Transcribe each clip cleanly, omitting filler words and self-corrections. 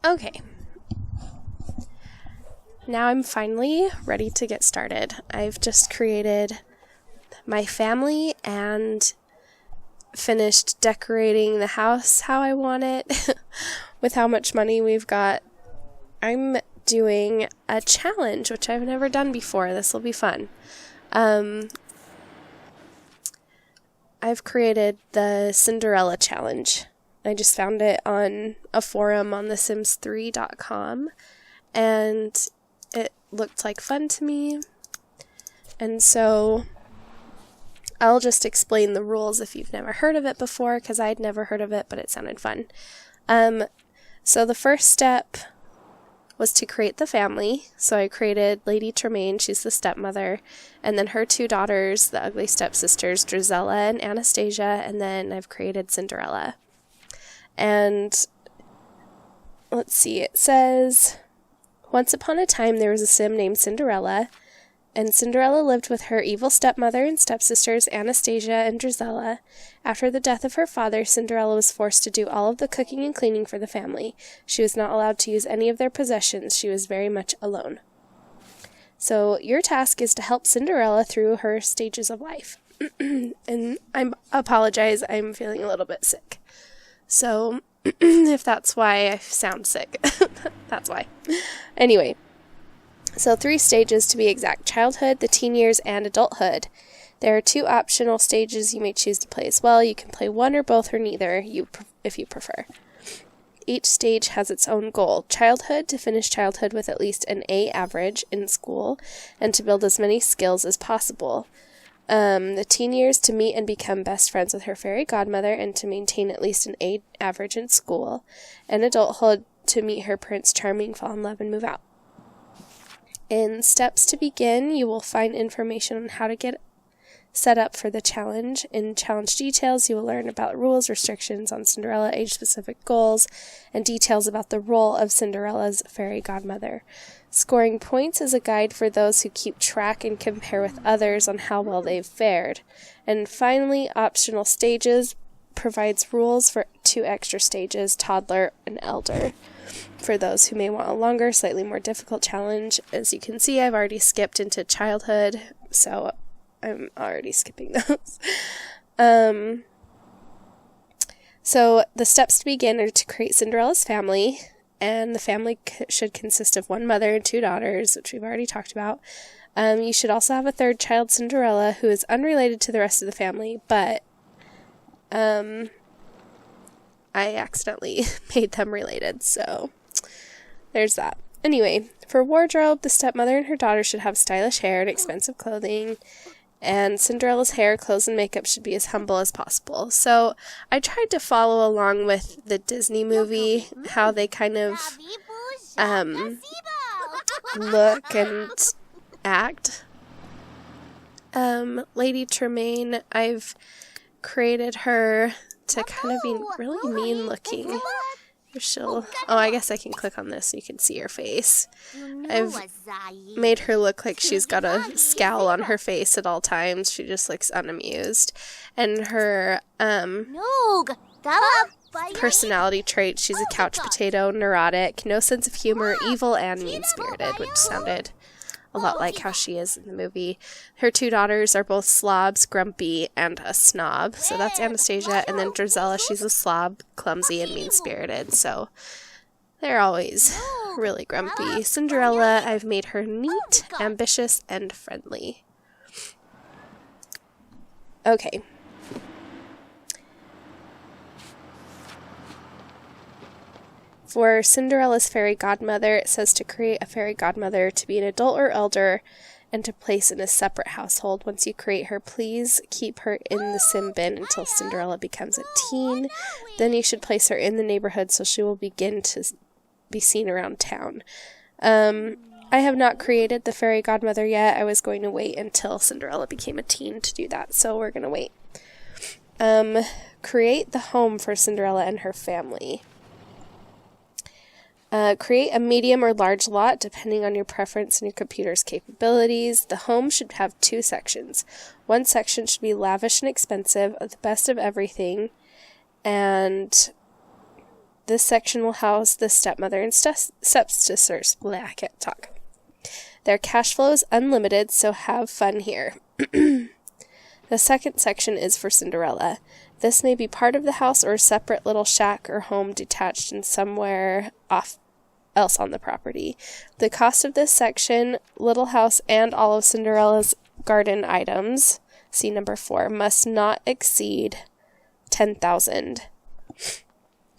Okay. Now I'm finally ready to get started. I've just created my family and finished decorating the house how I want it with how much money we've got. I'm doing a challenge, which I've never done before. This will be fun. I've created the Cinderella challenge. I just found it on a forum on thesims3.com, and it looked like fun to me. And so I'll just explain the rules if you've never heard of it before, because I'd never heard of it, but it sounded fun. So the first step was to create the family. So I created Lady Tremaine, she's the stepmother, and then her two daughters, the ugly stepsisters, Drizella and Anastasia, and then I've created Cinderella. And let's see, it says, once upon a time there was a sim named Cinderella, and Cinderella lived with her evil stepmother and stepsisters Anastasia and Drizella. After the death of her father, Cinderella was forced to do all of the cooking and cleaning for the family. She was not allowed to use any of their possessions. She was very much alone. So your task is to help Cinderella through her stages of life. And I apologize, I'm feeling a little bit sick. So if that's why I sound sick, that's why. Anyway. So 3 stages to be exact: childhood, the teen years, and adulthood. There are 2 optional stages you may choose to play as well. You can play one or both or neither, if you prefer. Each stage has its own goal: childhood, to finish childhood with at least an A average in school, and to build as many skills as possible. The teen years, to meet and become best friends with her fairy godmother, and to maintain at least an A average in school. And adulthood, to meet her Prince Charming, fall in love, and move out. In steps to begin, you will find information on how to get set up for the challenge. In challenge details, you will learn about rules, restrictions on Cinderella, age-specific goals, and details about the role of Cinderella's fairy godmother. Scoring points is a guide for those who keep track and compare with others on how well they've fared. And finally, optional stages provides rules for 2 extra stages: toddler and elder, for those who may want a longer, slightly more difficult challenge. As you can see, I've already skipped into childhood, so I'm already skipping those. So the steps to begin are to create Cinderella's family, and the family should consist of 1 mother and 2 daughters, which we've already talked about. You should also have a 3rd child, Cinderella, who is unrelated to the rest of the family, but I accidentally made them related, so there's that. Anyway, for wardrobe, the stepmother and her daughter should have stylish hair and expensive clothing, and Cinderella's hair, clothes, and makeup should be as humble as possible. So I tried to follow along with the Disney movie, how they kind of look and act. Lady Tremaine, I've created her to kind of be really mean looking. I guess I can click on this so you can see her face. I've made her look like she's got a scowl on her face at all times. She just looks unamused. And her personality trait, she's a couch potato, neurotic, no sense of humor, evil, and mean-spirited, which sounded a lot like how she is in the movie. Her 2 daughters are both slobs, grumpy, and a snob. So that's Anastasia. And then Drizella, she's a slob, clumsy, and mean-spirited. So they're always really grumpy. Cinderella, I've made her neat, ambitious, and friendly. Okay. For Cinderella's fairy godmother, it says to create a fairy godmother to be an adult or elder and to place in a separate household. Once you create her, please keep her in the sim bin until Cinderella becomes a teen. Then you should place her in the neighborhood so she will begin to be seen around town. I have not created the fairy godmother yet. I was going to wait until Cinderella became a teen to do that, so we're going to wait. Create the home for Cinderella and her family. Create a medium or large lot, depending on your preference and your computer's capabilities. The home should have 2 sections. One section should be lavish and expensive, the best of everything, and This section will house the stepmother and stepsisters. Blah, I can't talk. Their cash flow is unlimited, so have fun here. The second section is for Cinderella. This may be part of the house or a separate little shack or home detached and somewhere else on the property. The cost of this section, little house, and all of Cinderella's garden items, see number 4, must not exceed $10,000.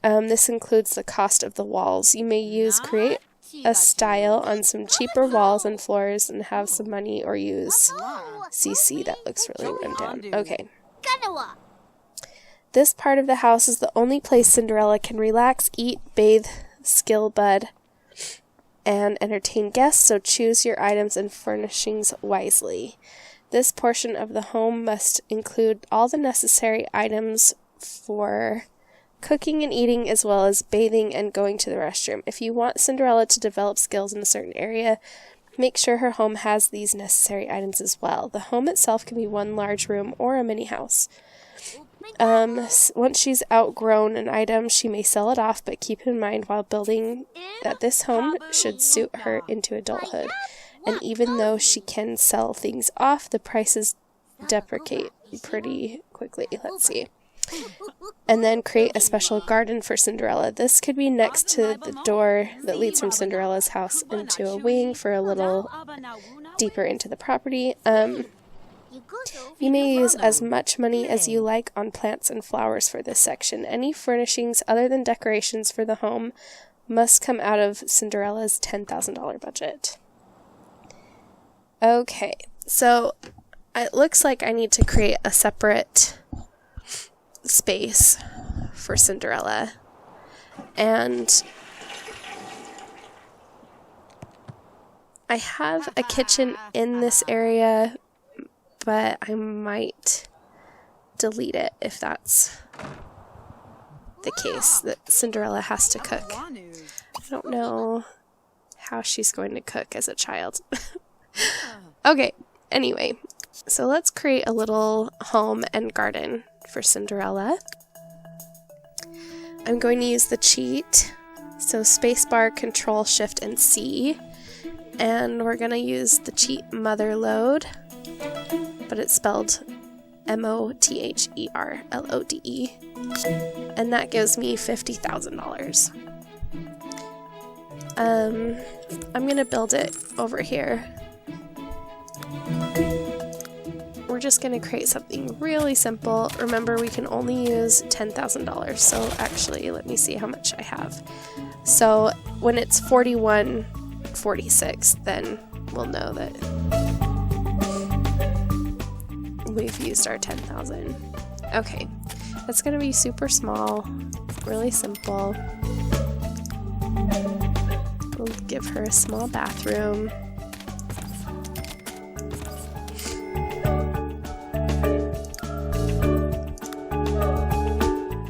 This includes the cost of the walls. You may create a style on some cheaper walls and floors and have some money, or use CC. That looks really run down. Okay. This part of the house is the only place Cinderella can relax, eat, bathe, skill bud, and entertain guests, so choose your items and furnishings wisely. This portion of the home must include all the necessary items for cooking and eating, as well as bathing and going to the restroom. If you want Cinderella to develop skills in a certain area, make sure her home has these necessary items as well. The home itself can be one large room or a mini house. Once she's outgrown an item, she may sell it off, but keep in mind while building that this home should suit her into adulthood. And even though she can sell things off, the prices deprecate pretty quickly. Let's see. And then create a special garden for Cinderella. This could be next to the door that leads from Cinderella's house into a wing for a little deeper into the property. You may use as much money as you like on plants and flowers for this section. Any furnishings other than decorations for the home must come out of Cinderella's $10,000 budget. Okay, so it looks like I need to create a separate space for Cinderella, and I have a kitchen in this area, but I might delete it if that's the case, that Cinderella has to cook. I don't know how she's going to cook as a child. Okay, anyway, so let's create a little home and garden for Cinderella. I'm going to use the cheat, so spacebar, Control, Shift, and C, and we're going to use the cheat mother load, but it's spelled MOTHERLODE, and that gives me $50,000. I'm going to build it over here. We're just going to create something really simple. Remember, we can only use $10,000, so actually, let me see how much I have. So when it's 41.46, then we'll know that we've used our 10,000. Okay, that's going to be super small, really simple. We'll give her a small bathroom.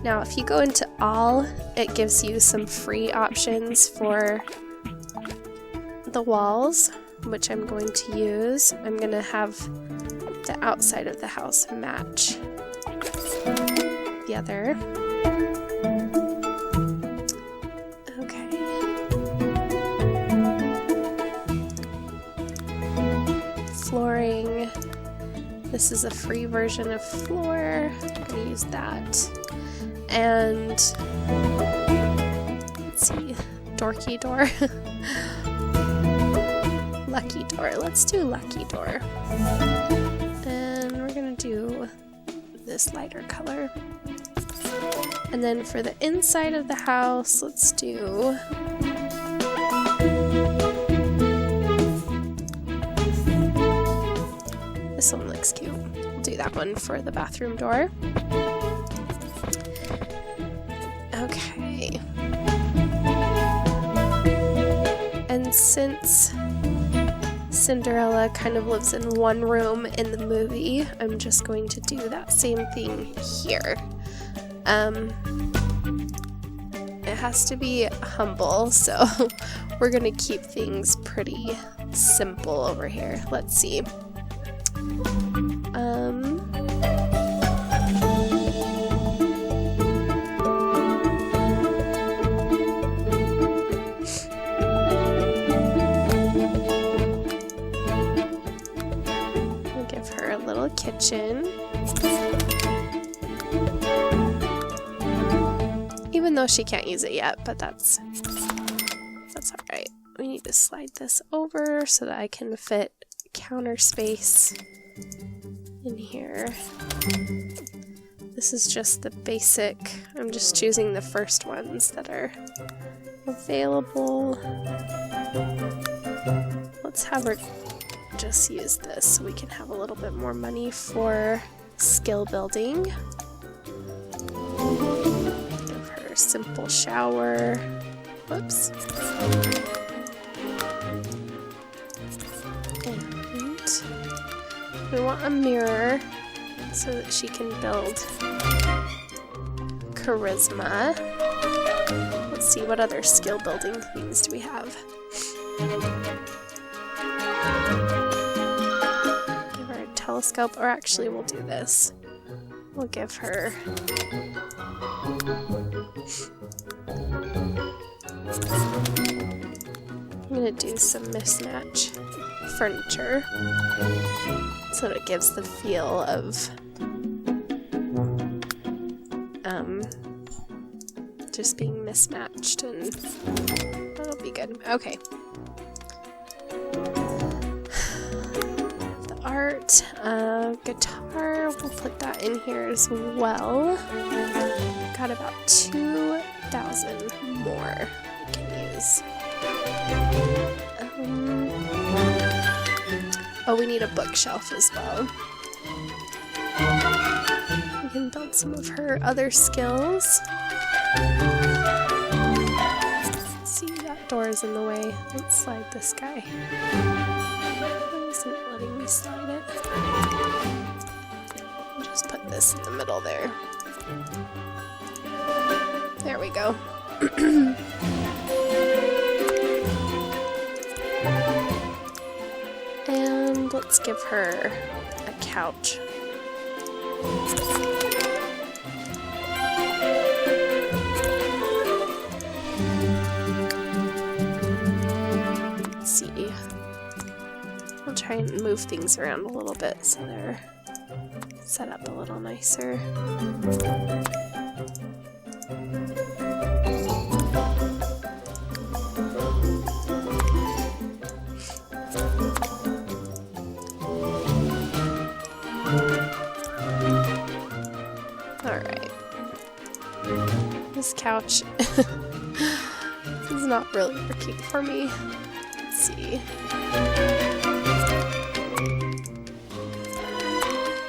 Now, if you go into all, it gives you some free options for the walls, which I'm going to use. I'm going to have the outside of the house match the other. Okay. Flooring. This is a free version of floor. I'm going to use that. And let's see, dorky door. Lucky door. Let's do lucky door. And we're gonna do this lighter color. And then for the inside of the house, let's do this one. Looks cute. We'll do that one for the bathroom door. Okay. And since Cinderella kind of lives in one room in the movie, I'm just going to do that same thing here. It has to be humble, so we're gonna keep things pretty simple over here. Let's see. kitchen. Even though she can't use it yet, but that's alright. We need to slide this over so that I can fit counter space in here. This is just the basic. I'm just choosing the first ones that are available. Let's have her just use this so we can have a little bit more money for skill building. Give her a simple shower. Whoops. And we want a mirror so that she can build charisma. Let's see, what other skill building things do we have? Give her a telescope, or actually we'll do this. We'll give her I'm gonna do some mismatch furniture so that it gives the feel of just being mismatched, and that'll be good. Okay. The art, guitar, we'll put that in here as well. Got about 2,000 more we can use. Oh, we need a bookshelf as well. We can build some of her other skills. Let's see, that door is in the way. Let's slide this guy. Why isn't it letting me slide it? I'll just put this in the middle there. There we go. And let's give her a couch. Let's see. I'll try and move things around a little bit so they're set up a little nicer. Alright. This couch is not really working for me. Let's see.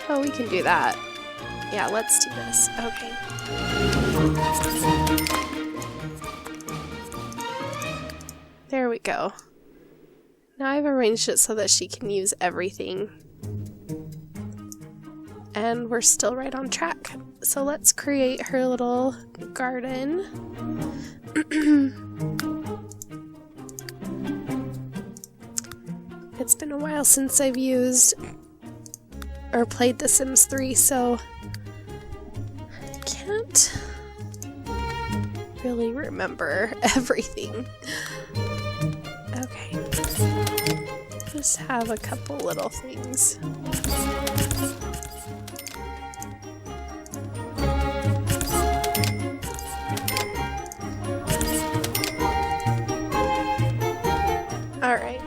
Oh, we can do that. Yeah, let's do this. Okay. There we go. Now I've arranged it so that she can use everything. And we're still right on track. So let's create her little garden. It's been a while since I've used or played The Sims 3, so I can't really remember everything. Okay. Just have a couple little things. Alright.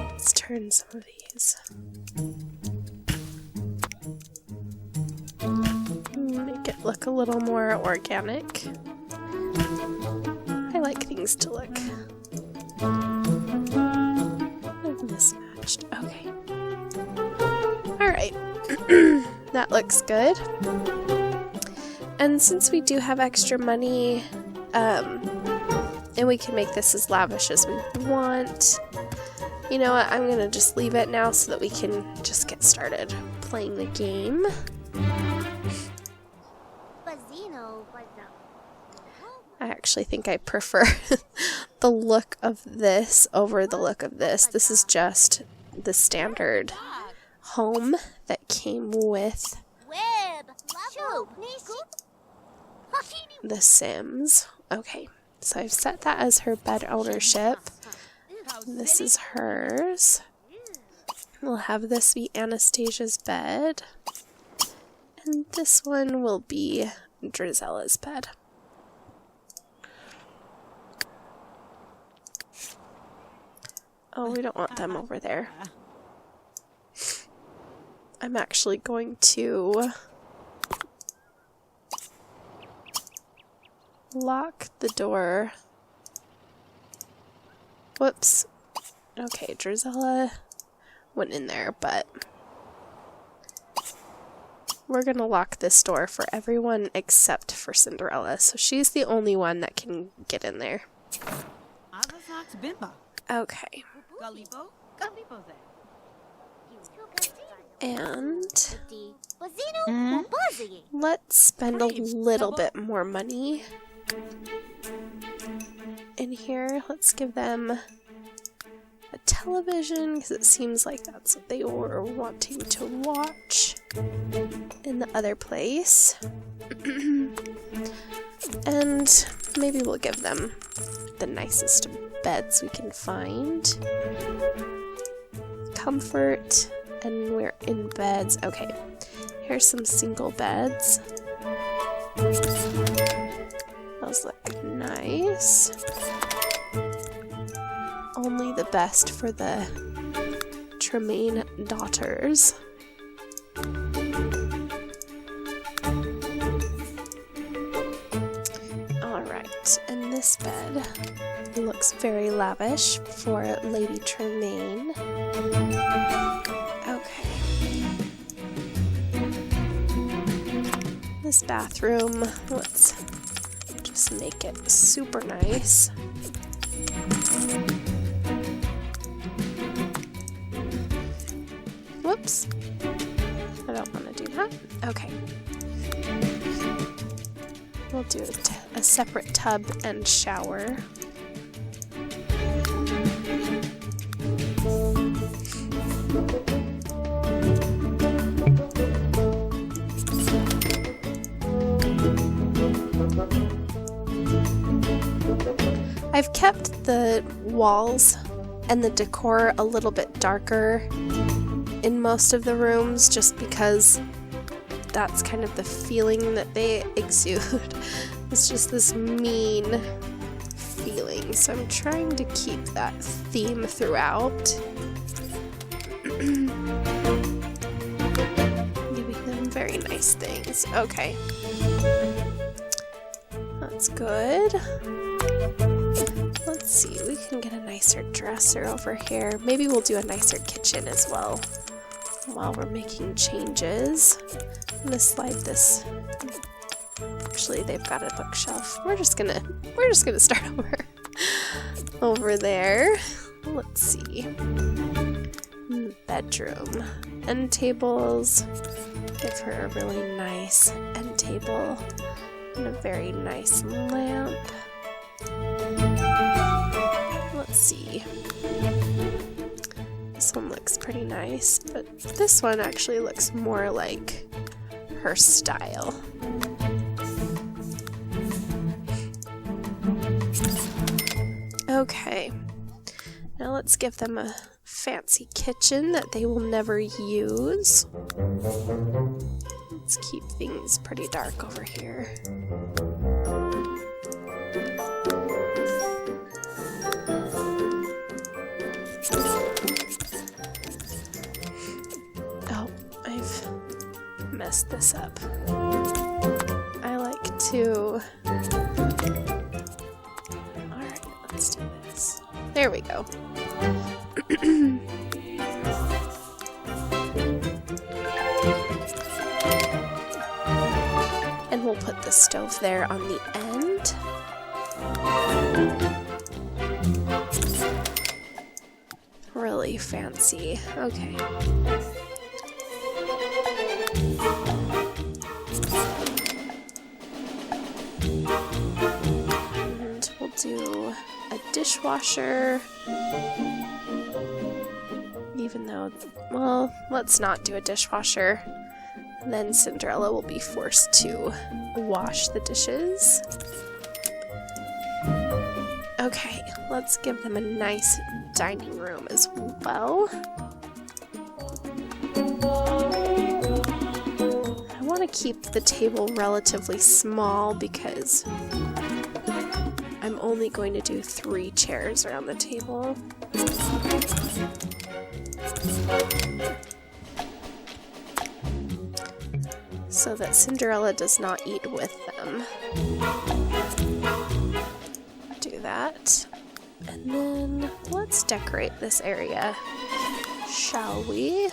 Let's turn some of these. Make it look a little more organic. I like things to look mismatched. Okay. Alright. That looks good. And since we do have extra money, and we can make this as lavish as we want, you know what, I'm gonna just leave it now so that we can just get started playing the game. I actually think I prefer the look of this over the look of this. This is just the standard home that came with The Sims. Okay, so I've set that as her bed ownership. This is hers. We'll have this be Anastasia's bed. And this one will be Drizella's bed. Oh, we don't want them over there. I'm actually going to lock the door. Whoops. Okay, Drizella went in there, but we're gonna lock this door for everyone except for Cinderella, so she's the only one that can get in there. Okay. And let's spend a little bit more money in here. Let's give them a television, because it seems like that's what they were wanting to watch in the other place. And maybe we'll give them the nicest beds we can find. Comfort, and we're in beds. Okay, here's some single beds. Those look nice. Only the best for the Tremaine daughters. Alright, and this bed looks very lavish for Lady Tremaine. Okay. This bathroom, let's just make it super nice. Whoops. I don't want to do that. Okay. We'll do a separate tub and shower. I've kept the walls and the decor a little bit darker in most of the rooms just because that's kind of the feeling that they exude. It's just this mean feeling, so I'm trying to keep that theme throughout. Giving them very nice things. Okay. That's good. Let's see, we can get a nicer dresser over here. Maybe we'll do a nicer kitchen as well while we're making changes. I'm gonna slide this. Actually, they've got a bookshelf. We're just gonna start over there. Let's see. Bedroom. End tables. Give her a really nice end table and a very nice lamp. Let's see. This one looks pretty nice, but this one actually looks more like her style. Okay, now let's give them a fancy kitchen that they will never use. Let's keep things pretty dark over here. Oh, I've messed this up. I like to... Alright, let's do this. There we go. And we'll put the stove there on the end. Really fancy. Okay. And we'll do a dishwasher. Even though, well, let's not do a dishwasher. Then Cinderella will be forced to wash the dishes. Okay, let's give them a nice dining room as well. want to keep the table relatively small because I'm only going to do 3 chairs around the table. So that Cinderella does not eat with them. Do that. And then let's decorate this area, shall we?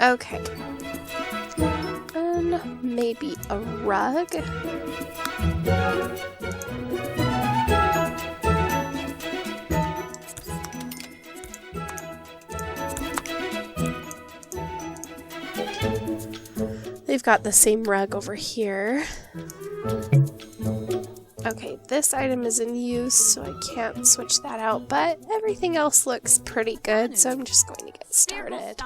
Okay. And maybe a rug. They've got the same rug over here. Okay, this item is in use, so I can't switch that out, but everything else looks pretty good, so I'm just going to get started.